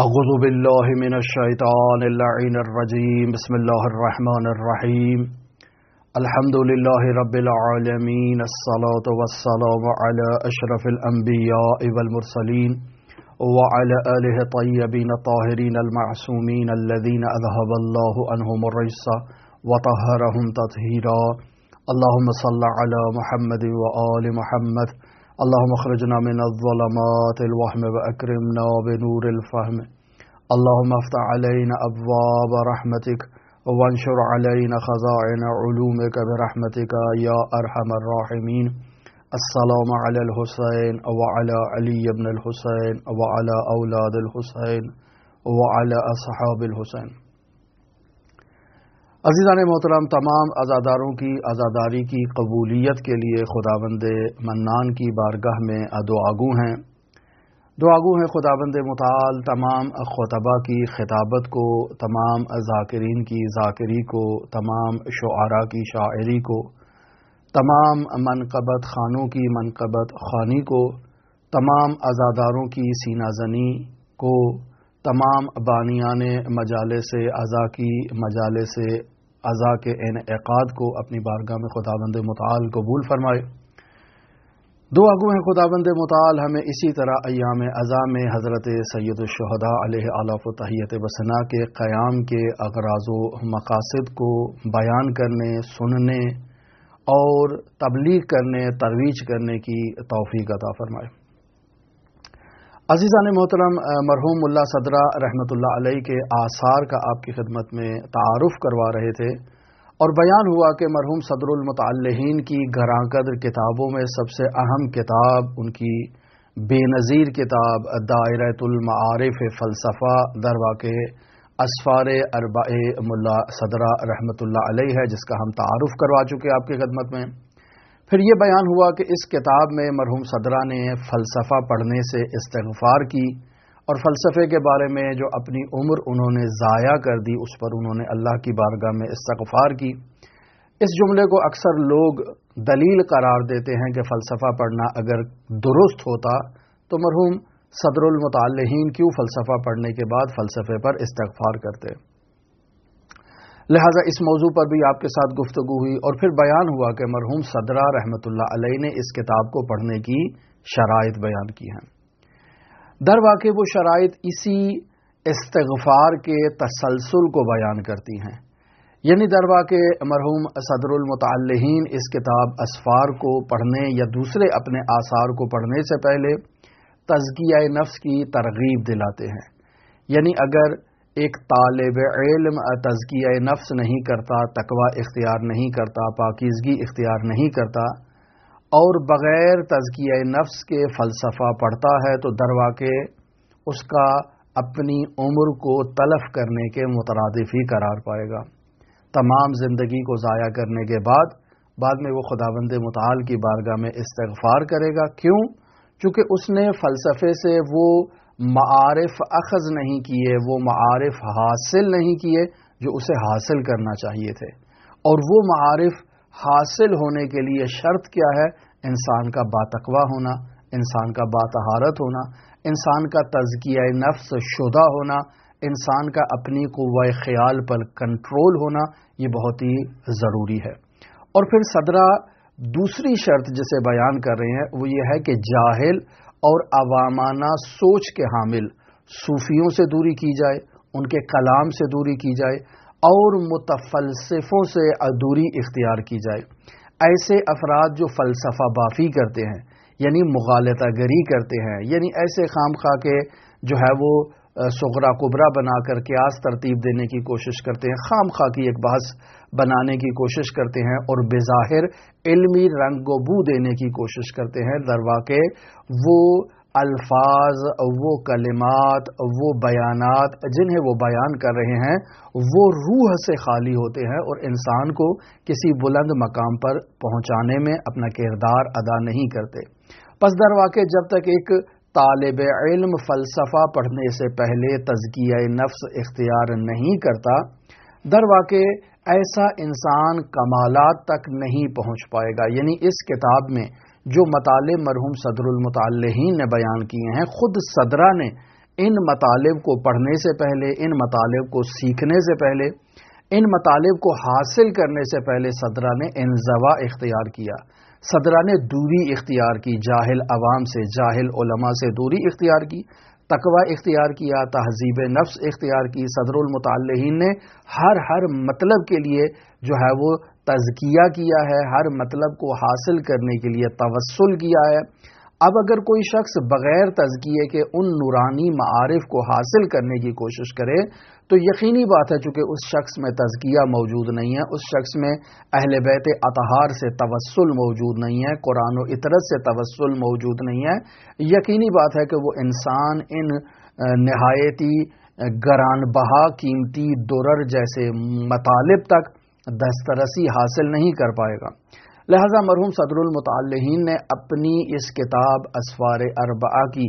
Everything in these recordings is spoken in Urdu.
اعوذ باللہ من الشیطان اللعین الرجیم بسم اللہ الرحمن الرحیم الحمد للہ رب العالمین الصلاة والسلام علی اشرف الانبیاء والمرسلین وعلى آلہ الطیبین الطاہرین المعصومین الذین اذهب اللہ عنہم الرجس وطہرہم تطہیرا اللہم صل علی محمد وآل محمد اللهم اخرجنا من الظلمات الوهم واكرمنا بنور الفهم اللهم افتح علينا ابواب رحمتك وانشر علينا خزائن علومك برحمتك يا ارحم الراحمين السلام على الحسين وعلى علي بن الحسين وعلى اولاد الحسين وعلى اصحاب الحسين۔ عزیزان محترم، تمام عزاداروں کی عزاداری کی قبولیت کے لیے خداوند منان کی بارگاہ میں دعاگو ہیں۔ دعاگو ہیں خداوند متعال تمام خطبہ کی خطابت کو، تمام ذاکرین کی ذاکری کو، تمام شعراء کی شاعری کو، تمام منقبت خانوں کی منقبت خوانی کو، تمام عزاداروں کی سینہ زنی کو، تمام بانیان مجالس عزا کی مجالس عزا کے انعقاد کو اپنی بارگاہ میں خداوند متعال قبول فرمائے۔ دعاگو ہیں خداوند متعال ہمیں اسی طرح ایام عزا میں حضرت سید الشہداء علیہ آلاف و تحیت بسنا کے قیام کے اغراض و مقاصد کو بیان کرنے، سننے اور تبلیغ کرنے، ترویج کرنے کی توفیق عطا فرمائے۔ عزیزان محترم، مرحوم ملا صدرہ رحمۃ اللہ علیہ کے آثار کا آپ کی خدمت میں تعارف کروا رہے تھے اور بیان ہوا کہ مرحوم صدر المتعلہین کی گراں قدر کتابوں میں سب سے اہم کتاب ان کی بے نظیر کتاب دائرۃ المعارف فلسفہ در واقع اسفار اربع ملا صدرہ رحمۃ اللہ علیہ ہے، جس کا ہم تعارف کروا چکے آپ کی خدمت میں۔ پھر یہ بیان ہوا کہ اس کتاب میں مرحوم صدرہ نے فلسفہ پڑھنے سے استغفار کی اور فلسفے کے بارے میں جو اپنی عمر انہوں نے ضائع کر دی اس پر انہوں نے اللہ کی بارگاہ میں استغفار کی۔ اس جملے کو اکثر لوگ دلیل قرار دیتے ہیں کہ فلسفہ پڑھنا اگر درست ہوتا تو مرحوم صدر المتعلہین کیوں فلسفہ پڑھنے کے بعد فلسفے پر استغفار کرتے۔ لہٰذا اس موضوع پر بھی آپ کے ساتھ گفتگو ہوئی اور پھر بیان ہوا کہ مرحوم صدرہ رحمۃ اللہ علیہ نے اس کتاب کو پڑھنے کی شرائط بیان کی ہیں۔ در واقع وہ شرائط اسی استغفار کے تسلسل کو بیان کرتی ہیں، یعنی در واقع مرحوم صدر المتعلہین اس کتاب اسفار کو پڑھنے یا دوسرے اپنے آثار کو پڑھنے سے پہلے تزکیہ نفس کی ترغیب دلاتے ہیں، یعنی اگر ایک طالب علم تزکیہ نفس نہیں کرتا، تقوی اختیار نہیں کرتا، پاکیزگی اختیار نہیں کرتا اور بغیر تزکیہ نفس کے فلسفہ پڑھتا ہے تو در واقع اس کا اپنی عمر کو تلف کرنے کے مترادف ہی قرار پائے گا۔ تمام زندگی کو ضائع کرنے کے بعد میں وہ خداوند متعال کی بارگاہ میں استغفار کرے گا۔ کیوں؟ چونکہ اس نے فلسفے سے وہ معارف اخذ نہیں کیے، وہ معارف حاصل نہیں کیے جو اسے حاصل کرنا چاہیے تھے، اور وہ معارف حاصل ہونے کے لیے شرط کیا ہے؟ انسان کا باتقویٰ ہونا، انسان کا باطہارت ہونا، انسان کا تزکیہ نفس شدہ ہونا، انسان کا اپنی قوہ خیال پر کنٹرول ہونا، یہ بہت ہی ضروری ہے۔ اور پھر صدرہ دوسری شرط جسے بیان کر رہے ہیں وہ یہ ہے کہ جاہل اور عوامانہ سوچ کے حامل صوفیوں سے دوری کی جائے، ان کے کلام سے دوری کی جائے اور متفلسفوں سے دوری اختیار کی جائے۔ ایسے افراد جو فلسفہ بافی کرتے ہیں، یعنی مغالطہ گری کرتے ہیں، یعنی ایسے خام خواہ کے جو ہے وہ صغرا کبرا بنا کر قیاس ترتیب دینے کی کوشش کرتے ہیں، خام خواہ کی ایک بحث بنانے کی کوشش کرتے ہیں اور بظاہر علمی رنگ و بو دینے کی کوشش کرتے ہیں، در واقع وہ الفاظ، وہ کلمات، وہ بیانات جنہیں وہ بیان کر رہے ہیں وہ روح سے خالی ہوتے ہیں اور انسان کو کسی بلند مقام پر پہنچانے میں اپنا کردار ادا نہیں کرتے۔ پس در واقع جب تک ایک طالب علم فلسفہ پڑھنے سے پہلے تزکیہ نفس اختیار نہیں کرتا، در واقع ایسا انسان کمالات تک نہیں پہنچ پائے گا۔ یعنی اس کتاب میں جو مطالب مرحوم صدر المتعلہین نے بیان کیے ہیں، خود صدرہ نے ان مطالب کو پڑھنے سے پہلے، ان مطالب کو سیکھنے سے پہلے، ان مطالب کو حاصل کرنے سے پہلے صدرہ نے انزوا اختیار کیا، صدرہ نے دوری اختیار کی، جاہل عوام سے، جاہل علماء سے دوری اختیار کی، تقوی اختیار کیا، تہذیب نفس اختیار کی۔ صدر المتعلہین نے ہر مطلب کے لیے جو ہے وہ تزکیہ کیا ہے، ہر مطلب کو حاصل کرنے کے لیے توسل کیا ہے۔ اب اگر کوئی شخص بغیر تزکیے کے ان نورانی معارف کو حاصل کرنے کی کوشش کرے تو یقینی بات ہے چونکہ اس شخص میں تزکیہ موجود نہیں ہے، اس شخص میں اہل بیت اطہار سے توسل موجود نہیں ہے، قرآن و اطرت سے توسل موجود نہیں ہے، یقینی بات ہے کہ وہ انسان ان نہایتی گران بہا قیمتی درر جیسے مطالب تک دسترسی حاصل نہیں کر پائے گا۔ لہذا مرحوم صدر المتعلہین نے اپنی اس کتاب اسفار اربعہ کی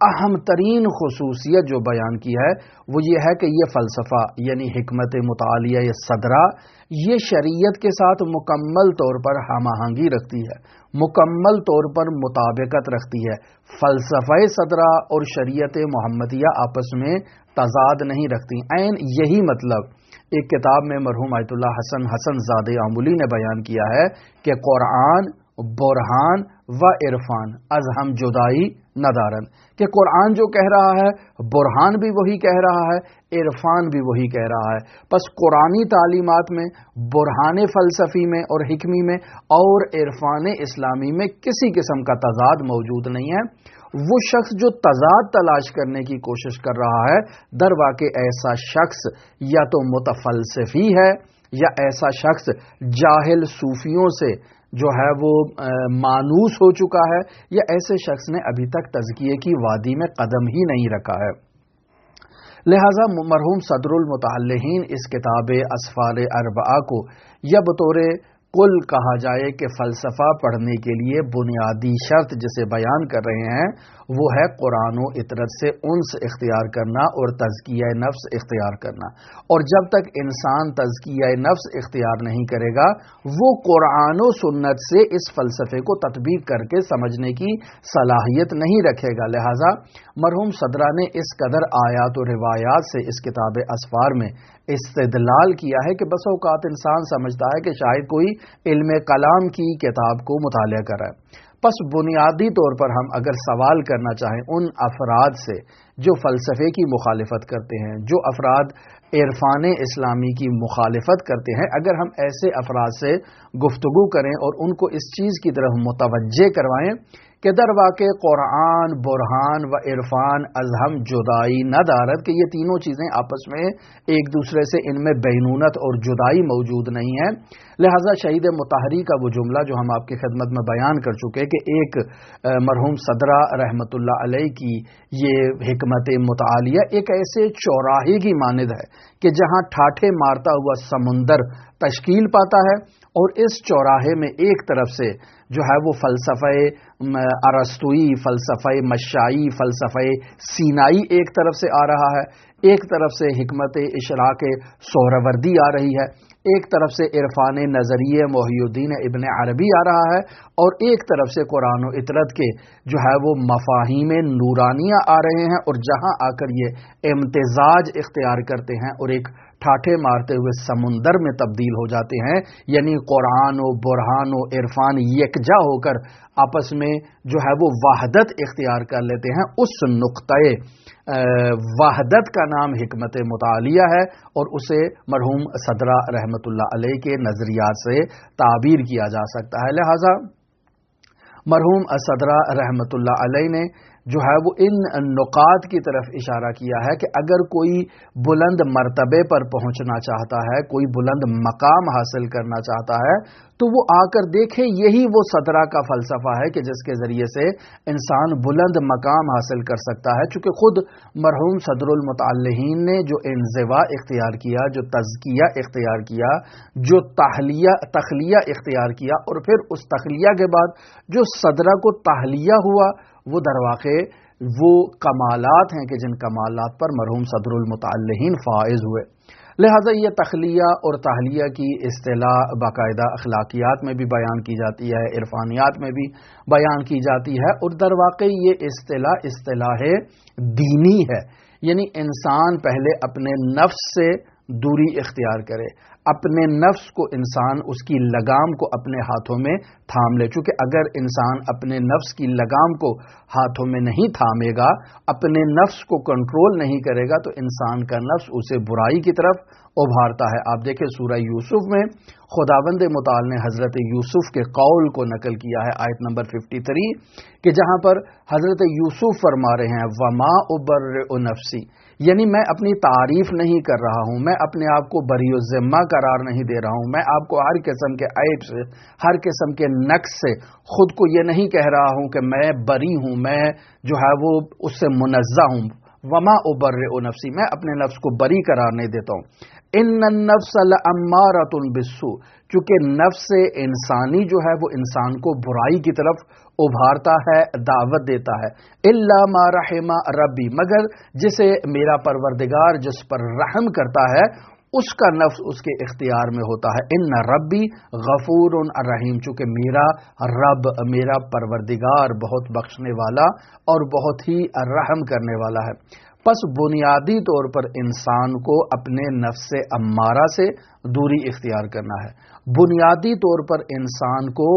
اہم ترین خصوصیت جو بیان کی ہے وہ یہ ہے کہ یہ فلسفہ یعنی حکمت مطالعہ یا صدرہ یہ شریعت کے ساتھ مکمل طور پر ہم آہنگی رکھتی ہے، مکمل طور پر مطابقت رکھتی ہے۔ فلسفہ صدرہ اور شریعت محمدیہ آپس میں تضاد نہیں رکھتی۔ عین یہی مطلب ایک کتاب میں مرحوم آیت اللہ حسن زادہ آملی نے بیان کیا ہے کہ قرآن برہان و عرفان از ہم جدائی ندارن، کہ قرآن جو کہہ رہا ہے برہان بھی وہی کہہ رہا ہے، عرفان بھی وہی کہہ رہا ہے۔ پس قرآنی تعلیمات میں، برہان فلسفی میں اور حکمی میں اور عرفان اسلامی میں کسی قسم کا تضاد موجود نہیں ہے۔ وہ شخص جو تضاد تلاش کرنے کی کوشش کر رہا ہے در واقع ایسا شخص یا تو متفلسفی ہے یا ایسا شخص جاہل صوفیوں سے جو ہے وہ مانوس ہو چکا ہے، یا ایسے شخص نے ابھی تک تزکیے کی وادی میں قدم ہی نہیں رکھا ہے۔ لہذا مرحوم صدر المتعلہین اس کتاب اسفار اربعہ کو یا بطور کل کہا جائے کہ فلسفہ پڑھنے کے لیے بنیادی شرط جسے بیان کر رہے ہیں وہ ہے قرآن و اطرت سے انس اختیار کرنا اور تزکیہ نفس اختیار کرنا، اور جب تک انسان تزکیہ نفس اختیار نہیں کرے گا وہ قرآن و سنت سے اس فلسفے کو تطبیق کر کے سمجھنے کی صلاحیت نہیں رکھے گا۔ لہذا مرحوم صدرہ نے اس قدر آیات و روایات سے اس کتاب اسفار میں استدلال کیا ہے کہ بس اوقات انسان سمجھتا ہے کہ شاید کوئی علم کلام کی کتاب کو مطالعہ کر رہا ہے۔ پس بنیادی طور پر ہم اگر سوال کرنا چاہیں ان افراد سے جو فلسفے کی مخالفت کرتے ہیں، جو افراد عرفان اسلامی کی مخالفت کرتے ہیں، اگر ہم ایسے افراد سے گفتگو کریں اور ان کو اس چیز کی طرف متوجہ کروائیں کہ در واقع قرآن برہان و عرفان از ہم جدائی نہ دارد، کہ یہ تینوں چیزیں آپس میں ایک دوسرے سے ان میں بینونت اور جدائی موجود نہیں ہے، لہذا شہید مطہری کا وہ جملہ جو ہم آپ کی خدمت میں بیان کر چکے کہ ایک مرحوم صدرہ رحمۃ اللہ علیہ کی یہ حکمت مطالعہ ایک ایسے چوراہے کی مانند ہے کہ جہاں ٹھاٹھے مارتا ہوا سمندر تشکیل پاتا ہے، اور اس چوراہے میں ایک طرف سے جو ہے وہ فلسفہ ارسطوئی، فلسفہ مشائی، فلسفہ سینائی ایک طرف سے آ رہا ہے، ایک طرف سے حکمت اشراق سہروردی آ رہی ہے، ایک طرف سے عرفان نظریہ محی الدین ابن عربی آ رہا ہے، اور ایک طرف سے قرآن و اطرت کے جو ہے وہ مفاہیم نورانیہ آ رہے ہیں، اور جہاں آ کر یہ امتزاج اختیار کرتے ہیں اور ایک ٹھاٹھے مارتے ہوئے سمندر میں تبدیل ہو جاتے ہیں، یعنی قرآن و برہان و عرفان یکجا ہو کر آپس میں جو ہے وہ وحدت اختیار کر لیتے ہیں۔ اس نقطۂ وحدت کا نام حکمت مطالعہ ہے، اور اسے مرحوم صدرہ رحمۃ اللہ علیہ کے نظریات سے تعبیر کیا جا سکتا ہے۔ لہذا مرحوم صدرہ رحمۃ اللہ علیہ نے جو ہے وہ ان نقاط کی طرف اشارہ کیا ہے کہ اگر کوئی بلند مرتبے پر پہنچنا چاہتا ہے، کوئی بلند مقام حاصل کرنا چاہتا ہے، تو وہ آ کر دیکھے یہی وہ صدرہ کا فلسفہ ہے کہ جس کے ذریعے سے انسان بلند مقام حاصل کر سکتا ہے، چونکہ خود مرحوم صدر المتعلہین نے جو انزوا اختیار کیا، جو تزکیہ اختیار کیا، جو تخلیہ اختیار کیا، اور پھر اس تخلیہ کے بعد جو صدرہ کو تحلیہ ہوا، وہ در واقع وہ کمالات ہیں کہ جن کمالات پر مرحوم صدر المتعلہین فائز ہوئے۔ لہٰذا یہ تخلیہ اور تحلیہ کی اصطلاح باقاعدہ اخلاقیات میں بھی بیان کی جاتی ہے، عرفانیات میں بھی بیان کی جاتی ہے، اور در واقع یہ اصطلاح دینی ہے، یعنی انسان پہلے اپنے نفس سے دوری اختیار کرے، اپنے نفس کو انسان اس کی لگام کو اپنے ہاتھوں میں تھام لے، چونکہ اگر انسان اپنے نفس کی لگام کو ہاتھوں میں نہیں تھامے گا، اپنے نفس کو کنٹرول نہیں کرے گا، تو انسان کا نفس اسے برائی کی طرف ابھارتا ہے۔ آپ دیکھیں سورہ یوسف میں خداوند متعال نے حضرت یوسف کے قول کو نقل کیا ہے، آیت نمبر 53، کہ جہاں پر حضرت یوسف فرما رہے ہیں وما ابرئ نفسی، یعنی میں اپنی تعریف نہیں کر رہا ہوں، میں اپنے آپ کو بری الذمہ قرار نہیں دے رہا ہوں، میں آپ کو ہر قسم کے عیب سے، ہر قسم کے نقص سے خود کو یہ نہیں کہہ رہا ہوں کہ میں بری ہوں، میں جو ہے وہ اس سے منزہ ہوں۔ وما ابرئ نفسی، میں اپنے نفس کو بری قرار نہیں دیتا ہوں۔ ان النفس لامارۃ بالسوء، چونکہ نفس انسانی جو ہے وہ انسان کو برائی کی طرف ابھارتا ہے، دعوت دیتا ہے، الا ما رحم ربی، مگر جسے میرا پروردگار جس پر رحم کرتا ہے اس کا نفس اس کے اختیار میں ہوتا ہے۔ ان ربی غفور رحیم، چونکہ میرا رب، میرا پروردگار بہت بخشنے والا اور بہت ہی رحم کرنے والا ہے۔ پس بنیادی طور پر انسان کو اپنے نفس امارہ سے دوری اختیار کرنا ہے، بنیادی طور پر انسان کو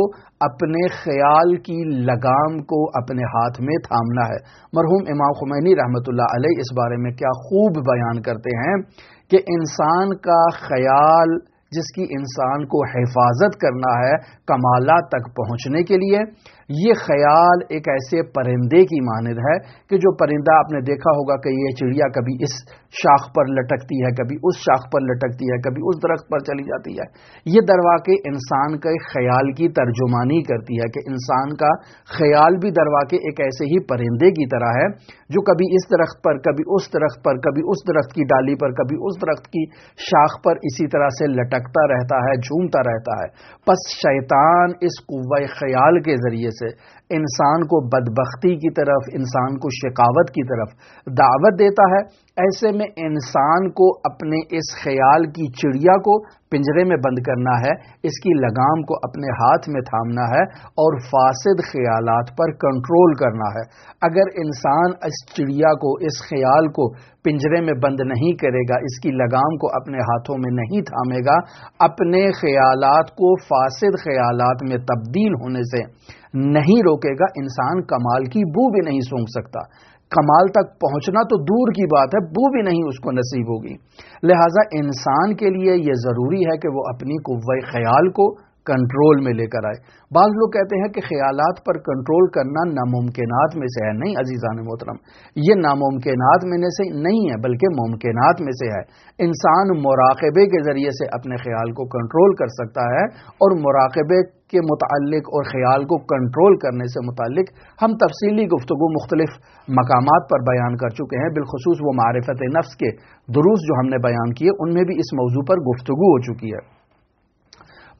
اپنے خیال کی لگام کو اپنے ہاتھ میں تھامنا ہے۔ مرحوم امام خمینی رحمۃ اللہ علیہ اس بارے میں کیا خوب بیان کرتے ہیں کہ انسان کا خیال جس کی انسان کو حفاظت کرنا ہے کمالات تک پہنچنے کے لیے، یہ خیال ایک ایسے پرندے کی مانند ہے کہ جو پرندہ آپ نے دیکھا ہوگا کہ یہ چڑیا کبھی اس شاخ پر لٹکتی ہے، کبھی اس شاخ پر لٹکتی ہے، کبھی اس درخت پر چلی جاتی ہے۔ یہ در واقع انسان کے خیال کی ترجمانی کرتی ہے کہ انسان کا خیال بھی در واقع ایک ایسے ہی پرندے کی طرح ہے جو کبھی اس درخت پر، کبھی اس درخت پر، کبھی اس درخت کی ڈالی پر، کبھی اس درخت کی شاخ پر اسی طرح سے لٹکتا رہتا ہے، جھومتا رہتا ہے۔ پس شیطان اس قوہ خیال کے ذریعے سے انسان کو بدبختی کی طرف، انسان کو شقاوت کی طرف دعوت دیتا ہے۔ ایسے میں انسان کو اپنے اس خیال کی چڑیا کو پنجرے میں بند کرنا ہے، اس کی لگام کو اپنے ہاتھ میں تھامنا ہے اور فاسد خیالات پر کنٹرول کرنا ہے۔ اگر انسان اس چڑیا کو، اس خیال کو پنجرے میں بند نہیں کرے گا، اس کی لگام کو اپنے ہاتھوں میں نہیں تھامے گا، اپنے خیالات کو فاسد خیالات میں تبدیل ہونے سے نہیں روکے گا، انسان کمال کی بو بھی نہیں سونگھ سکتا۔ کمال تک پہنچنا تو دور کی بات ہے، بو بھی نہیں اس کو نصیب ہوگی۔ لہٰذا انسان کے لیے یہ ضروری ہے کہ وہ اپنی قوہ خیال کو کنٹرول میں لے کر آئے۔ بعض لوگ کہتے ہیں کہ خیالات پر کنٹرول کرنا ناممکنات میں سے ہے۔ نہیں عزیزان محترم، یہ ناممکنات میں سے نہیں ہے بلکہ ممکنات میں سے ہے۔ انسان مراقبے کے ذریعے سے اپنے خیال کو کنٹرول کر سکتا ہے، اور مراقبے کے متعلق اور خیال کو کنٹرول کرنے سے متعلق ہم تفصیلی گفتگو مختلف مقامات پر بیان کر چکے ہیں، بالخصوص وہ معرفت نفس کے دروس جو ہم نے بیان کیے ان میں بھی اس موضوع پر گفتگو ہو چکی ہے۔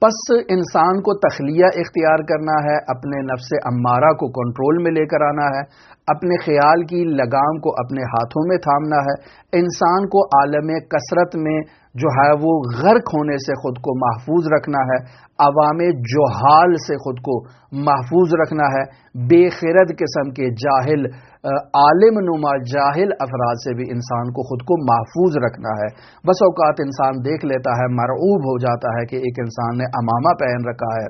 پس انسان کو تخلیہ اختیار کرنا ہے، اپنے نفس امارہ کو کنٹرول میں لے کر آنا ہے، اپنے خیال کی لگام کو اپنے ہاتھوں میں تھامنا ہے، انسان کو عالم کثرت میں جو ہے وہ غرق ہونے سے خود کو محفوظ رکھنا ہے، عوام جہال سے خود کو محفوظ رکھنا ہے، بے خرد قسم کے جاہل، عالم نما جاہل افراد سے بھی انسان کو خود کو محفوظ رکھنا ہے۔ بس اوقات انسان دیکھ لیتا ہے، مرعوب ہو جاتا ہے کہ ایک انسان نے عمامہ پہن رکھا ہے،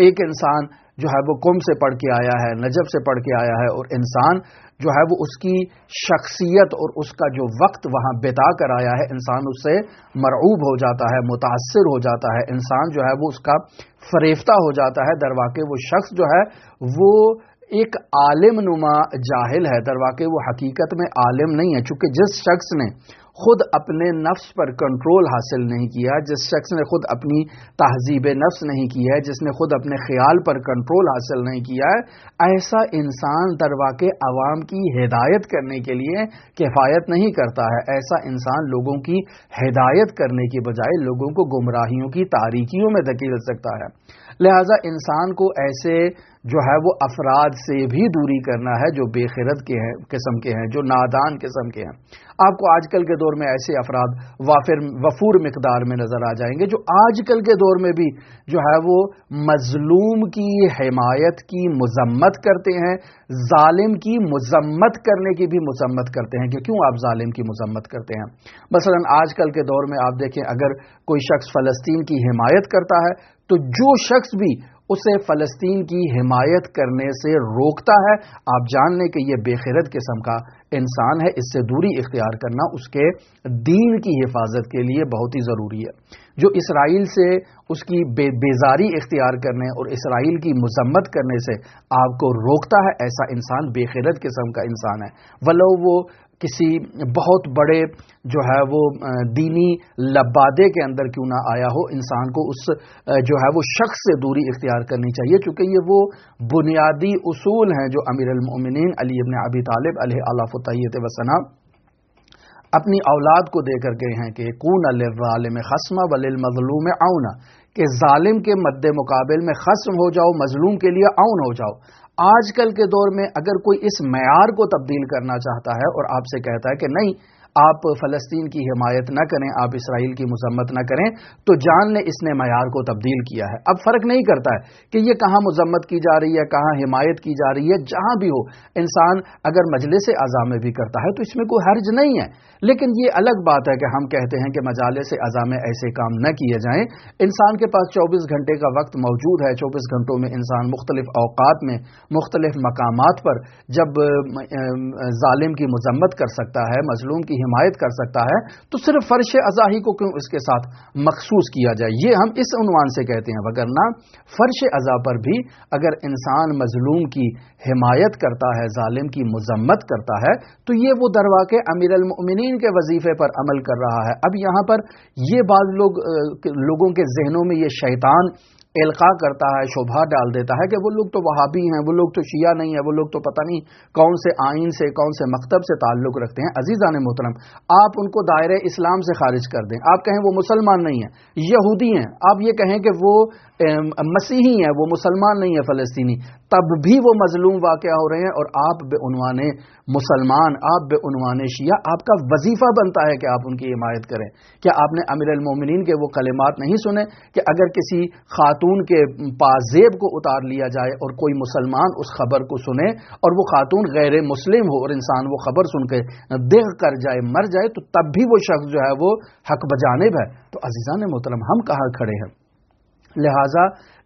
ایک انسان جو ہے وہ قم سے پڑھ کے آیا ہے، نجف سے پڑھ کے آیا ہے، اور انسان جو ہے وہ اس کی شخصیت اور اس کا جو وقت وہاں بتا کر آیا ہے، انسان اس سے مرعوب ہو جاتا ہے، متاثر ہو جاتا ہے، انسان جو ہے وہ اس کا فریفتہ ہو جاتا ہے۔ در واقع وہ شخص جو ہے وہ ایک عالم نما جاہل ہے، در واقع وہ حقیقت میں عالم نہیں ہے، چونکہ جس شخص نے خود اپنے نفس پر کنٹرول حاصل نہیں کیا، جس شخص نے خود اپنی تہذیب نفس نہیں کی ہے، جس نے خود اپنے خیال پر کنٹرول حاصل نہیں کیا ہے، ایسا انسان در واقع عوام کی ہدایت کرنے کے لیے کفایت نہیں کرتا ہے۔ ایسا انسان لوگوں کی ہدایت کرنے کی بجائے لوگوں کو گمراہیوں کی تاریکیوں میں دھکیل سکتا ہے۔ لہذا انسان کو ایسے جو ہے وہ افراد سے بھی دوری کرنا ہے جو بے خرد کے ہیں قسم کے ہیں، جو نادان قسم کے ہیں۔ آپ کو آج کل کے دور میں ایسے افراد وفور مقدار میں نظر آ جائیں گے جو آج کل کے دور میں بھی جو ہے وہ مظلوم کی حمایت کی مذمت کرتے ہیں، ظالم کی مذمت کرنے کی بھی مذمت کرتے ہیں کہ کیوں آپ ظالم کی مذمت کرتے ہیں۔ مثلا آج کل کے دور میں آپ دیکھیں، اگر کوئی شخص فلسطین کی حمایت کرتا ہے تو جو شخص بھی اسے فلسطین کی حمایت کرنے سے روکتا ہے، آپ جان لیں کہ یہ بے خرد قسم کا انسان ہے۔ اس سے دوری اختیار کرنا اس کے دین کی حفاظت کے لیے بہت ہی ضروری ہے۔ جو اسرائیل سے اس کی بیزاری اختیار کرنے اور اسرائیل کی مذمت کرنے سے آپ کو روکتا ہے، ایسا انسان بے خرد قسم کا انسان ہے، ولو وہ کسی بہت بڑے جو ہے وہ دینی لبادے کے اندر کیوں نہ آیا ہو، انسان کو اس جو ہے وہ شخص سے دوری اختیار کرنی چاہیے، چونکہ یہ وہ بنیادی اصول ہیں جو امیر المؤمنین علی ابن ابی طالب علیہ الاف الطیت وسلام اپنی اولاد کو دے کر گئے ہیں کہ کون للظالم خصما وللمظلوم عونا، کہ ظالم کے مد مقابل میں خصم ہو جاؤ، مظلوم کے لیے عون ہو جاؤ۔ آج کل کے دور میں اگر کوئی اس معیار کو تبدیل کرنا چاہتا ہے اور آپ سے کہتا ہے کہ نہیں آپ فلسطین کی حمایت نہ کریں، آپ اسرائیل کی مذمت نہ کریں، تو جان لیں اس نے معیار کو تبدیل کیا ہے۔ اب فرق نہیں کرتا ہے کہ یہ کہاں مذمت کی جا رہی ہے، کہاں حمایت کی جا رہی ہے، جہاں بھی ہو انسان اگر مجلس اعضاء میں بھی کرتا ہے تو اس میں کوئی حرج نہیں ہے، لیکن یہ الگ بات ہے کہ ہم کہتے ہیں کہ مجالس اعضاء میں ایسے کام نہ کیے جائیں۔ انسان کے پاس 24 گھنٹے کا وقت موجود ہے، 24 گھنٹوں میں انسان مختلف اوقات میں مختلف مقامات پر جب ظالم کی مذمت کر سکتا ہے، مظلوم کی حمایت کر سکتا ہے، تو صرف فرش اعضاء ہی کو کیوں اس کے ساتھ مخصوص کیا جائے، یہ ہم اس عنوان سے کہتے ہیں، وگرنہ فرش اعضاء پر بھی اگر انسان مظلوم کی حمایت کرتا ہے، ظالم کی مذمت کرتا ہے، تو یہ وہ درواقع امیر المؤمنین کے وظیفے پر عمل کر رہا ہے۔ اب یہاں پر یہ بعض لوگوں کے ذہنوں میں یہ شیطان القاء کرتا ہے، شبہ ڈال دیتا ہے کہ وہ لوگ تو وہابی ہیں، وہ لوگ تو شیعہ نہیں ہیں، وہ لوگ تو پتہ نہیں کون سے آئین سے، کون سے مکتب سے تعلق رکھتے ہیں۔ عزیزان محترم، آپ ان کو دائرہ اسلام سے خارج کر دیں، آپ کہیں وہ مسلمان نہیں ہیں، یہودی ہیں، آپ یہ کہیں کہ وہ مسیحی ہیں، وہ مسلمان نہیں ہیں فلسطینی، تب بھی وہ مظلوم واقع ہو رہے ہیں، اور آپ بے عنوان مسلمان، آپ بے عنوان شیعہ، آپ کا وظیفہ بنتا ہے کہ آپ ان کی حمایت کریں۔ کیا آپ نے امیر المومنین کے وہ کلمات نہیں سنے کہ اگر کسی خاتون کے پازیب کو اتار لیا جائے اور کوئی مسلمان اس خبر کو سنے اور وہ خاتون غیر مسلم ہو اور انسان وہ خبر سن کے دغ کر جائے، مر جائے، تو تب بھی وہ شخص جو ہے وہ حق بجانب ہے؟ تو عزیزان محترم، ہم کہاں کھڑے ہیں؟ لہذا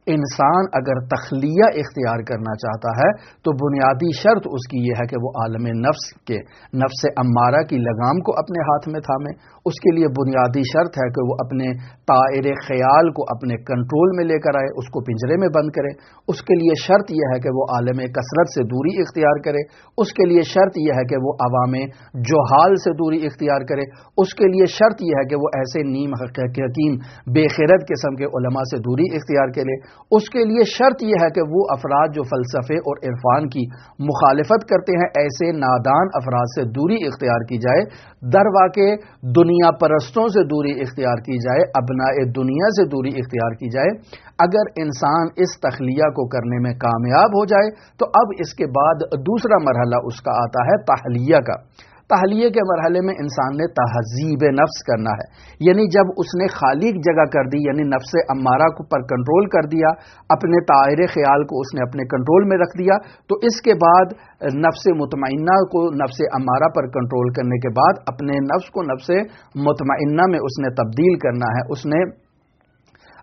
انسان اگر تخلیہ اختیار کرنا چاہتا ہے تو بنیادی شرط اس کی یہ ہے کہ وہ عالم نفس کے نفس امارہ کی لگام کو اپنے ہاتھ میں تھامے۔ اس کے لیے بنیادی شرط ہے کہ وہ اپنے طائر خیال کو اپنے کنٹرول میں لے کر آئے، اس کو پنجرے میں بند کرے۔ اس کے لیے شرط یہ ہے کہ وہ عالم کثرت سے دوری اختیار کرے۔ اس کے لیے شرط یہ ہے کہ وہ عوام جہال سے دوری اختیار کرے۔ اس کے لیے شرط یہ ہے کہ وہ ایسے نیم حکیم بے خرد قسم کے علماء سے دوری اختیار کرے۔ اس کے لیے شرط یہ ہے کہ وہ افراد جو فلسفے اور عرفان کی مخالفت کرتے ہیں، ایسے نادان افراد سے دوری اختیار کی جائے، در واقع دنیا پرستوں سے دوری اختیار کی جائے، ابناء دنیا سے دوری اختیار کی جائے۔ اگر انسان اس تخلیہ کو کرنے میں کامیاب ہو جائے تو اب اس کے بعد دوسرا مرحلہ اس کا آتا ہے تحلیہ کا۔ تحلیہ کے مرحلے میں انسان نے تہذیب نفس کرنا ہے، یعنی جب اس نے خالی جگہ کر دی، یعنی نفس امارہ کو پر کنٹرول کر دیا، اپنے طائر خیال کو اس نے اپنے کنٹرول میں رکھ دیا، تو اس کے بعد نفس مطمئنہ کو نفس امارہ پر کنٹرول کرنے کے بعد اپنے نفس کو نفس مطمئنہ میں اس نے تبدیل کرنا ہے۔ اس نے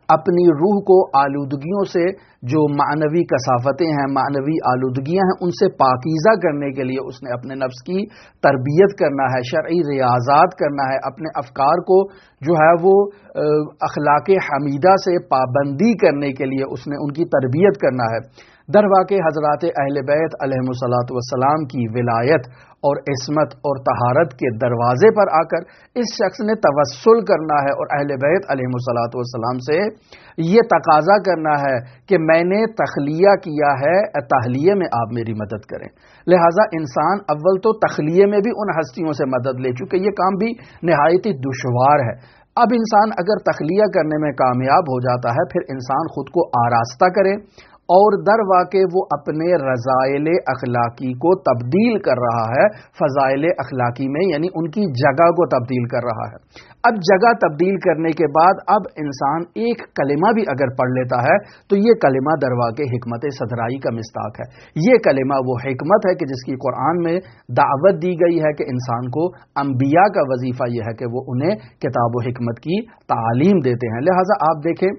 اپنی روح کو آلودگیوں سے، جو معنوی کثافتیں ہیں، معنوی آلودگیاں ہیں، ان سے پاکیزہ کرنے کے لیے اس نے اپنے نفس کی تربیت کرنا ہے، شرعی ریاضات کرنا ہے، اپنے افکار کو جو ہے وہ اخلاق حمیدہ سے پابندی کرنے کے لیے اس نے ان کی تربیت کرنا ہے۔ در واقع حضرات اہل بیت علیہم الصلاۃ والسلام کی ولایت اور عصمت اور طہارت کے دروازے پر آ کر اس شخص نے توسل کرنا ہے اور اہل بیت علیہم الصلاۃ والسلام سے یہ تقاضا کرنا ہے کہ میں نے تخلیہ کیا ہے، تحلیہ میں آپ میری مدد کریں۔ لہٰذا انسان اول تو تخلیہ میں بھی ان ہستیوں سے مدد لے چکے، یہ کام بھی نہایت ہی دشوار ہے۔ اب انسان اگر تخلیہ کرنے میں کامیاب ہو جاتا ہے، پھر انسان خود کو آراستہ کرے اور در واقع وہ اپنے رضائل اخلاقی کو تبدیل کر رہا ہے فضائل اخلاقی میں، یعنی ان کی جگہ کو تبدیل کر رہا ہے۔ اب جگہ تبدیل کرنے کے بعد اب انسان ایک کلمہ بھی اگر پڑھ لیتا ہے تو یہ کلمہ در واقع حکمت صدرائی کا مصداق ہے۔ یہ کلمہ وہ حکمت ہے کہ جس کی قرآن میں دعوت دی گئی ہے کہ انسان کو انبیاء کا وظیفہ یہ ہے کہ وہ انہیں کتاب و حکمت کی تعلیم دیتے ہیں۔ لہٰذا آپ دیکھیں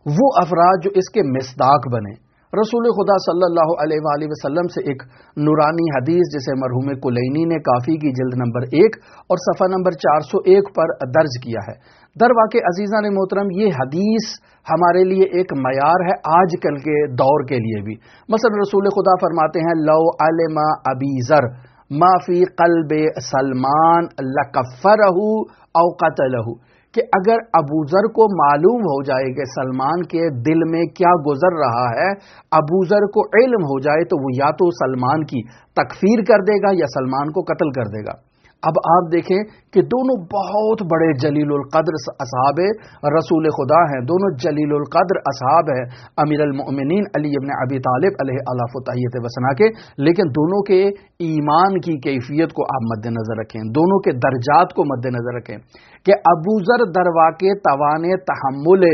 وہ افراد جو اس کے مصداق بنے، رسول خدا صلی اللہ علیہ وآلہ وسلم سے ایک نورانی حدیث جسے مرحوم کلینی نے کافی کی جلد نمبر 1 اور صفحہ نمبر 401 پر درج کیا ہے۔ در واقع عزیزان محترم یہ حدیث ہمارے لیے ایک معیار ہے آج کل کے دور کے لیے بھی۔ مثلا رسول خدا فرماتے ہیں لو علم ابی ذر ما فی قلب سلمان لکفرہ او قتلہ، کہ اگر ابو ذر کو معلوم ہو جائے کہ سلمان کے دل میں کیا گزر رہا ہے، ابو ذر کو علم ہو جائے تو وہ یا تو سلمان کی تکفیر کر دے گا یا سلمان کو قتل کر دے گا۔ اب آپ دیکھیں کہ دونوں بہت بڑے جلیل القدر اصحاب رسول خدا ہیں، دونوں جلیل القدر اصحاب ہیں امیر المؤمنین علی ابن ابی طالب علیہ الاف و تحیت وثنا کے، لیکن دونوں کے ایمان کی کیفیت کو آپ مد نظر رکھیں، دونوں کے درجات کو مد نظر رکھیں کہ ابو ذر در واقع توان تحمل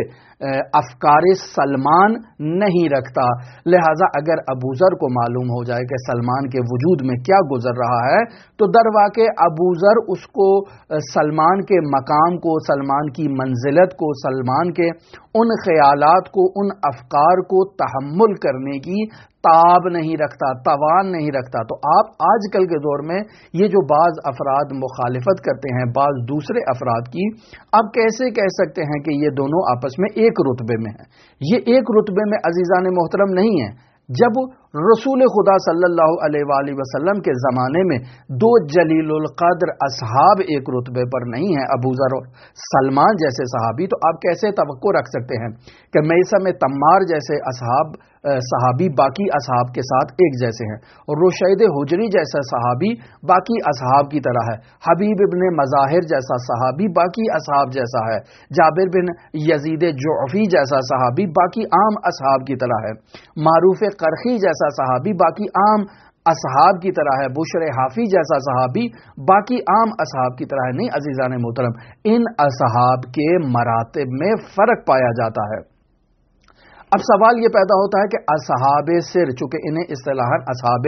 افکار سلمان نہیں رکھتا، لہٰذا اگر ابو ذر کو معلوم ہو جائے کہ سلمان کے وجود میں کیا گزر رہا ہے تو در واقع ابو ذر اس کو سلمان کے مقام کو، سلمان کی منزلت کو، سلمان کے ان خیالات کو، ان افکار کو تحمل کرنے کی تاب نہیں رکھتا، توان نہیں رکھتا۔ تو آپ آج کل کے دور میں یہ جو بعض افراد مخالفت کرتے ہیں بعض دوسرے افراد کی، آپ کیسے کہہ سکتے ہیں کہ یہ دونوں آپس میں ایک رتبے میں ہیں؟ یہ ایک رتبے میں عزیزان محترم نہیں ہیں۔ جب رسول خدا صلی اللہ علیہ وآلہ وسلم کے زمانے میں دو جلیل القدر اصحاب ایک رتبے پر نہیں ہیں، ابو ذر اور سلمان جیسے صحابی، تو آپ کیسے توقع رکھ سکتے ہیں کہ میثم تمار جیسے صحابی باقی اصحاب کے ساتھ ایک جیسے ہیں، اور رشید حجری جیسا صحابی باقی اصحاب کی طرح ہے، حبیب ابن مظاہر جیسا صحابی باقی اصحاب جیسا ہے، جابر بن یزید جعفی جیسا صحابی باقی عام اصحاب کی طرح ہے، معروف قرخی جیسا صحابی باقی عام اصحاب کی طرح ہے، بشر حافی جیسا صحابی باقی عام اصحاب کی طرح ہے۔ نہیں عزیزان محترم، ان اصحاب کے مراتب میں فرق پایا جاتا ہے۔ اب سوال یہ پیدا ہوتا ہے کہ اصحاب سر، چونکہ انہیں اصطلاحاً اصحاب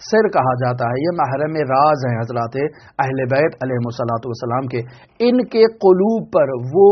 سر کہا جاتا ہے، یہ محرم راز ہیں حضرات اہل بیت علیہم الصلوۃ والسلام کے، ان کے قلوب پر وہ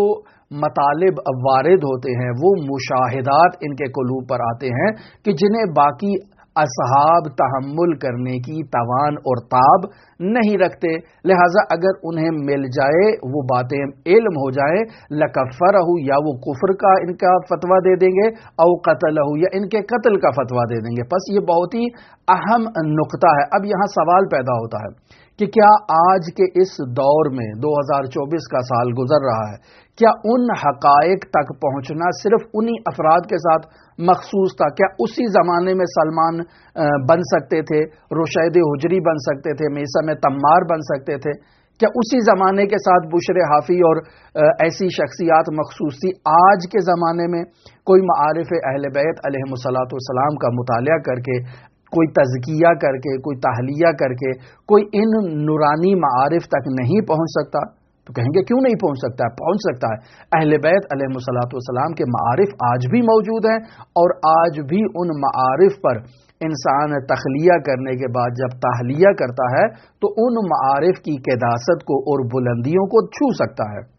مطالب وارد ہوتے ہیں، وہ مشاہدات ان کے قلوب پر آتے ہیں کہ جنہیں باقی اصحاب تحمل کرنے کی توان اور تاب نہیں رکھتے، لہٰذا اگر انہیں مل جائے وہ باتیں علم ہو جائے لکفرہ، یا وہ کفر کا ان کا فتویٰ دے دیں گے، او قتلہ، یا ان کے قتل کا فتویٰ دے دیں گے۔ پس یہ بہت ہی اہم نقطہ ہے۔ اب یہاں سوال پیدا ہوتا ہے کہ کیا آج کے اس دور میں 2024 کا سال گزر رہا ہے، کیا ان حقائق تک پہنچنا صرف انہی افراد کے ساتھ مخصوص تھا؟ کیا اسی زمانے میں سلمان بن سکتے تھے، رشید حجری بن سکتے تھے، میثم تمار بن سکتے تھے؟ کیا اسی زمانے کے ساتھ بشر حافی اور ایسی شخصیات مخصوص تھی؟ آج کے زمانے میں کوئی معارف اہل بیت علیہم الصلوۃ والسلام کا مطالعہ کر کے، کوئی تزکیہ کر کے، کوئی تحلیہ کر کے، کوئی ان نورانی معارف تک نہیں پہنچ سکتا؟ تو کہیں گے کیوں نہیں پہنچ سکتا ہے؟ پہنچ سکتا ہے۔ اہل بیت علیہم الصلوۃ والسلام کے معارف آج بھی موجود ہیں، اور آج بھی ان معارف پر انسان تخلیہ کرنے کے بعد جب تحلیہ کرتا ہے تو ان معارف کی قداست کو اور بلندیوں کو چھو سکتا ہے۔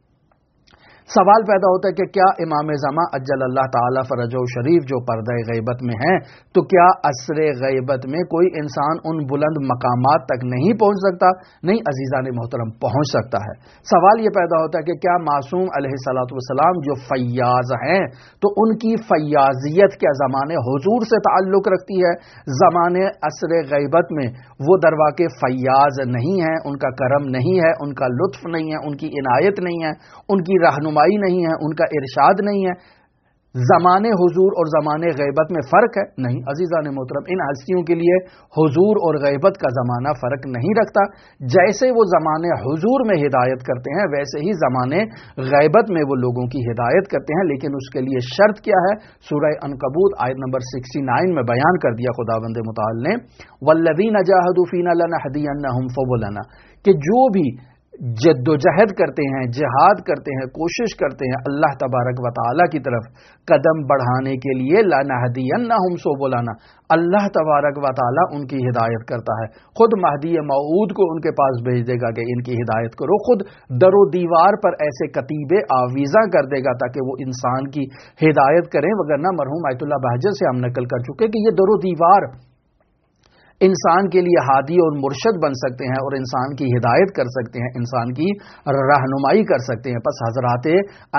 سوال پیدا ہوتا ہے کہ کیا امام زمان اجل اللہ تعالی فرجہ شریف جو پردہ غیبت میں ہیں، تو کیا عصر غیبت میں کوئی انسان ان بلند مقامات تک نہیں پہنچ سکتا؟ نہیں عزیزان محترم، پہنچ سکتا ہے۔ سوال یہ پیدا ہوتا ہے کہ کیا معصوم علیہ الصلوۃ والسلام جو فیاض ہیں تو ان کی فیاضیت کیا زمانے حضور سے تعلق رکھتی ہے؟ زمانے عصر غیبت میں وہ در واقع فیاض نہیں ہیں، ان کا کرم نہیں ہے، ان کا لطف نہیں ہے، ان کی عنایت نہیں ہے، ان کی رہنمائی نہیں ہے، ان کا ارشاد نہیں ہے؟ زمانے حضور اور زمانے غیبت میں فرق ہے؟ نہیں عزیزان محترم، ان ہستیوں کے لیے حضور اور غیبت کا زمانہ فرق نہیں رکھتا۔ جیسے وہ زمانے حضور میں ہدایت کرتے ہیں ویسے ہی زمانے غیبت میں وہ لوگوں کی ہدایت کرتے ہیں، لیکن اس کے لیے شرط کیا ہے؟ سورہ عنکبوت آیت نمبر 69 میں بیان کر دیا خداوند متعال نے، والذین جاہدوا فینا لنہدینہم سبلنا، کہ جو بھی جد و جہد کرتے ہیں، جہاد کرتے ہیں، کوشش کرتے ہیں اللہ تبارک و تعالی کی طرف قدم بڑھانے کے لیے، لنہدینہم سبلنا، اللہ تبارک و تعالی ان کی ہدایت کرتا ہے، خود مہدی موعود کو ان کے پاس بھیج دے گا کہ ان کی ہدایت کرو، خود در و دیوار پر ایسے کتیبے آویزاں کر دے گا تاکہ وہ انسان کی ہدایت کریں، وگرنہ مرحوم آیت اللہ بہجت سے ہم نقل کر چکے کہ یہ در و دیوار انسان کے لیے ہادی اور مرشد بن سکتے ہیں اور انسان کی ہدایت کر سکتے ہیں، انسان کی رہنمائی کر سکتے ہیں۔ پس حضرات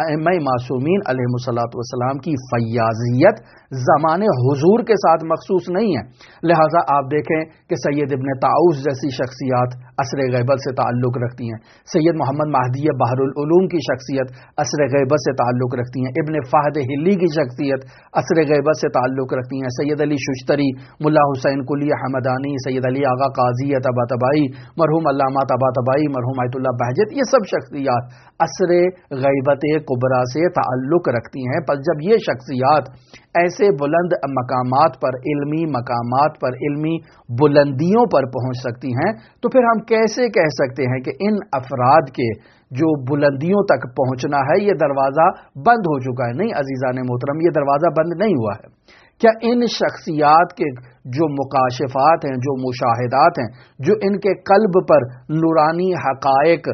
ائمہ معصومین علیہم الصلوۃ والسلام کی فیاضیت زمانے حضور کے ساتھ مخصوص نہیں ہے، لہٰذا آپ دیکھیں کہ سید ابن طاؤس جیسی شخصیات عصر غیبت سے تعلق رکھتی ہیں، سید محمد مہدی بحر العلوم کی شخصیت عصر غیبت سے تعلق رکھتی ہیں، ابن فہد ہلی کی شخصیت عصر غیبت سے تعلق رکھتی ہیں، سید علی ششتری، ملا حسین کلی حمدانی، سید علی آغا قاضی طباطبائی، مرحوم علامہ طباطبائی، مرحوم آیت اللہ بہجت، یہ سب شخصیات عصر غیبت کبریٰ سے تعلق رکھتی ہیں۔ پس جب یہ شخصیات ایسے بلند مقامات پر، علمی مقامات پر، علمی بلندیوں پر پہنچ سکتی ہیں تو پھر ہم کیسے کہہ سکتے ہیں کہ ان افراد کے جو بلندیوں تک پہنچنا ہے یہ دروازہ بند ہو چکا ہے؟ نہیں عزیزان محترم، یہ دروازہ بند نہیں ہوا ہے۔ کیا ان شخصیات کے جو مکاشفات ہیں، جو مشاہدات ہیں، جو ان کے قلب پر نورانی حقائق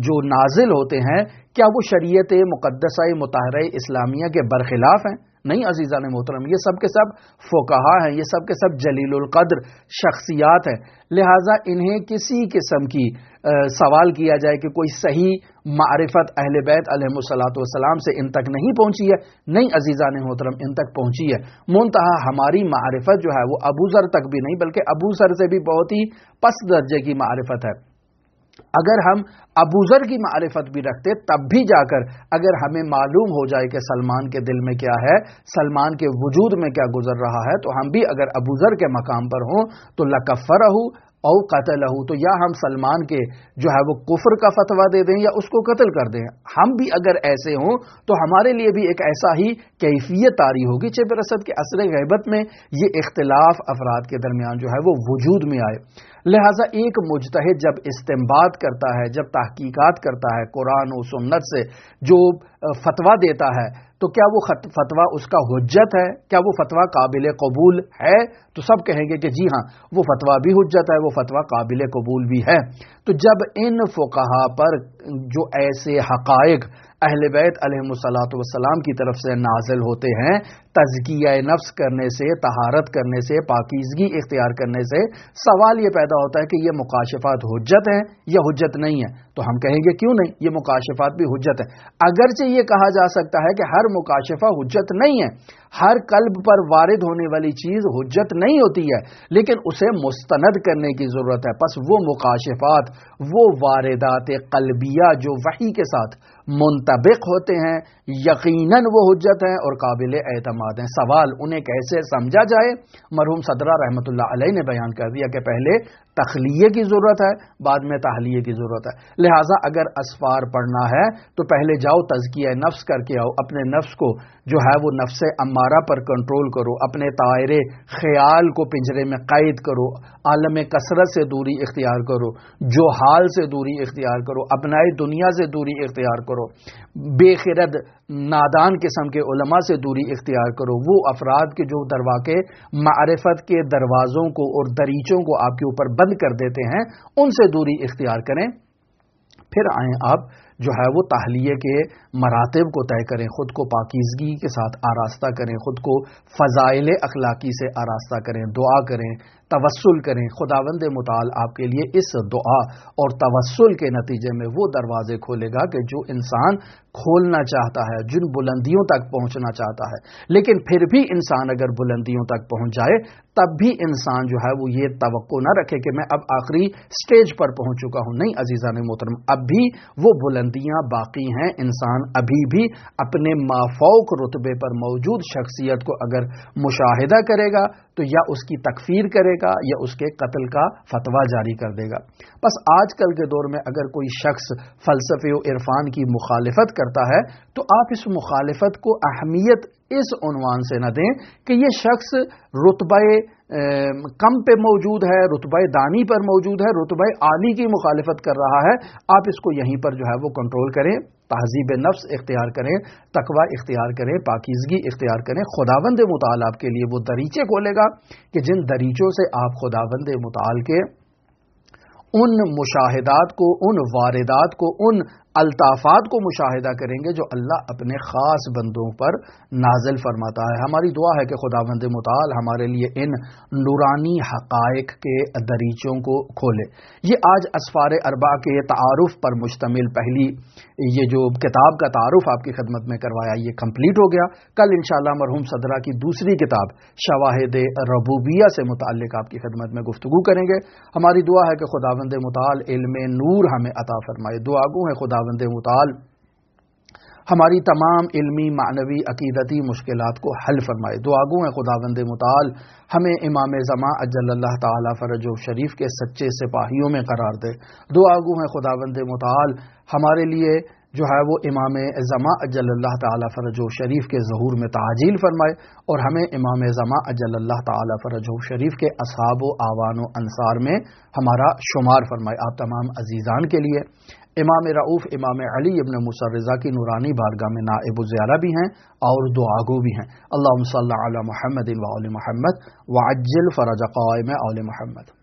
جو نازل ہوتے ہیں، کیا وہ شریعت مقدسہ مطہرہ اسلامیہ کے برخلاف ہیں؟ نہیں عزیزان محترم، یہ سب کے سب فقہا ہیں، یہ سب کے سب جلیل القدر شخصیات ہیں، لہٰذا انہیں کسی قسم کی سوال کیا جائے کہ کوئی صحیح معرفت اہل بیت علیہم الصلوۃ والسلام سے ان تک نہیں پہنچی ہے؟ نہیں عزیزان محترم، ان تک پہنچی ہے، منتہا ہماری معرفت جو ہے وہ ابو ذر تک بھی نہیں بلکہ ابو ذر سے بھی بہت ہی پست درجے کی معرفت ہے۔ اگر ہم ابو ذر کی معرفت بھی رکھتے تب بھی جا کر اگر ہمیں معلوم ہو جائے کہ سلمان کے دل میں کیا ہے، سلمان کے وجود میں کیا گزر رہا ہے، تو ہم بھی اگر ابو ذر کے مقام پر ہوں تو لکفرہ او قتلہ، تو یا ہم سلمان کے جو ہے وہ کفر کا فتویٰ دے دیں یا اس کو قتل کر دیں۔ ہم بھی اگر ایسے ہوں تو ہمارے لیے بھی ایک ایسا ہی کیفیت طاری ہوگی چہ برسد کے عصر غیبت میں یہ اختلاف افراد کے درمیان جو ہے وہ وجود میں آئے۔ لہٰذا ایک مجتہد جب استنباط کرتا ہے، جب تحقیقات کرتا ہے قرآن و سنت سے جو فتویٰ دیتا ہے، تو کیا وہ فتویٰ اس کا حجت ہے؟ کیا وہ فتویٰ قابل قبول ہے؟ تو سب کہیں گے کہ جی ہاں وہ فتویٰ بھی حجت ہے، وہ فتویٰ قابل قبول بھی ہے۔ تو جب ان فقہا پر جو ایسے حقائق اہل بیت علیہم الصلوۃ والسلام کی طرف سے نازل ہوتے ہیں، تزکیہ نفس کرنے سے، طہارت کرنے سے، پاکیزگی اختیار کرنے سے سوال یہ پیدا ہوتا ہے کہ یہ مکاشفات حجت ہیں یا حجت نہیں ہیں؟ تو ہم کہیں گے کیوں نہیں، یہ مکاشفات بھی حجت ہے۔ اگرچہ یہ کہا جا سکتا ہے کہ ہر مکاشفہ حجت نہیں ہے، ہر قلب پر وارد ہونے والی چیز حجت نہیں ہوتی ہے، لیکن اسے مستند کرنے کی ضرورت ہے۔ پس وہ مکاشفات، وہ واردات قلبیہ جو وحی کے ساتھ منطبق ہوتے ہیں، یقیناً وہ حجت ہیں اور قابل اعتماد ہیں۔ سوال انہیں کیسے سمجھا جائے؟ مرحوم صدرہ رحمۃ اللہ علیہ نے بیان کر دیا کہ پہلے تخلیے کی ضرورت ہے، بعد میں تحلیے کی ضرورت ہے۔ لہٰذا اگر اسفار پڑھنا ہے تو پہلے جاؤ تزکیہ نفس کر کے آؤ، اپنے نفس کو جو ہے وہ نفس امارہ پر کنٹرول کرو، اپنے طائر خیال کو پنجرے میں قید کرو، عالم کثرت سے دوری اختیار کرو، جو حال سے دوری اختیار کرو، اپنائے دنیا سے دوری اختیار کرو، بے خرد نادان قسم کے علماء سے دوری اختیار کرو، وہ افراد کے جو درواقے معرفت کے دروازوں کو اور دریچوں کو آپ کے اوپر بند کر دیتے ہیں ان سے دوری اختیار کریں۔ پھر آئیں آپ جو ہے وہ تحلیے کے مراتب کو طے کریں، خود کو پاکیزگی کے ساتھ آراستہ کریں، خود کو فضائل اخلاقی سے آراستہ کریں، دعا کریں، توسل کریں. خداوند متعال آپ کے لیے اس دعا اور توسل کے نتیجے میں وہ دروازے کھولے گا کہ جو انسان کھولنا چاہتا ہے، جن بلندیوں تک پہنچنا چاہتا ہے. لیکن پھر بھی انسان اگر بلندیوں تک پہنچ جائے تب بھی انسان جو ہے وہ یہ توقع نہ رکھے کہ میں اب آخری سٹیج پر پہنچ چکا ہوں. نہیں عزیزان محترم، اب بھی وہ بلندیاں باقی ہیں. انسان ابھی بھی اپنے مافوق رتبے پر موجود شخصیت کو اگر مشاہدہ کرے گا تو یا اس کی تکفیر کرے گا یا اس کے قتل کا فتویٰ جاری کر دے گا. بس آج کل کے دور میں اگر کوئی شخص فلسفے و عرفان کی مخالفت کرتا ہے تو آپ اس مخالفت کو اہمیت اس عنوان سے نہ دیں کہ یہ شخص رتبہ کم پہ موجود ہے، رتبہ دانی پر موجود ہے، رتبہ عالی کی مخالفت کر رہا ہے. آپ اس کو یہیں پر جو ہے وہ کنٹرول کریں، تہذیب نفس اختیار کریں، تقوی اختیار کریں، پاکیزگی اختیار کریں. خداوند متعال آپ کے لیے وہ دریچے کھولے گا کہ جن دریچوں سے آپ خداوند متعال کے ان مشاہدات کو، ان واردات کو، ان الطافات کو مشاہدہ کریں گے جو اللہ اپنے خاص بندوں پر نازل فرماتا ہے. ہماری دعا ہے کہ خداوند متعال ہمارے لیے ان نورانی حقائق کے دریچوں کو کھولے. یہ آج اسفار اربع کے تعارف پر مشتمل پہلی یہ جو کتاب کا تعارف آپ کی خدمت میں کروایا یہ کمپلیٹ ہو گیا. کل انشاءاللہ مرحوم صدرہ کی دوسری کتاب شواہد ربوبیہ سے متعلق آپ کی خدمت میں گفتگو کریں گے. ہماری دعا ہے کہ خداوند متعال علم نور ہمیں عطا فرمائے. دعا گو ہے خداوند متعال ہماری تمام علمی، معنوی، عقیدتی مشکلات کو حل فرمائے. دعا گو ہے خداوند متعال ہمیں امام زمان اجل اللہ تعالی فرجہ شریف کے سچے سپاہیوں میں قرار دے. دعا گو ہے خداوند متعال ہمارے لیے جو ہے وہ امام زمان اجل اللہ تعالی فرجہ شریف کے ظہور میں تعجیل فرمائے اور ہمیں امام زمان اجل اللہ تعالی فرجہ شریف کے اصحاب و آوان و انصار میں ہمارا شمار فرمائے. آپ تمام عزیزان کے لیے امام رؤوف امام علی ابن موسیٰ رضا کی نورانی بارگاہ میں نائب الزیارہ بھی ہیں اور دعاگو بھی ہیں. اللہم صلی علی محمد و آل محمد وعجل فرج قائم آل محمد.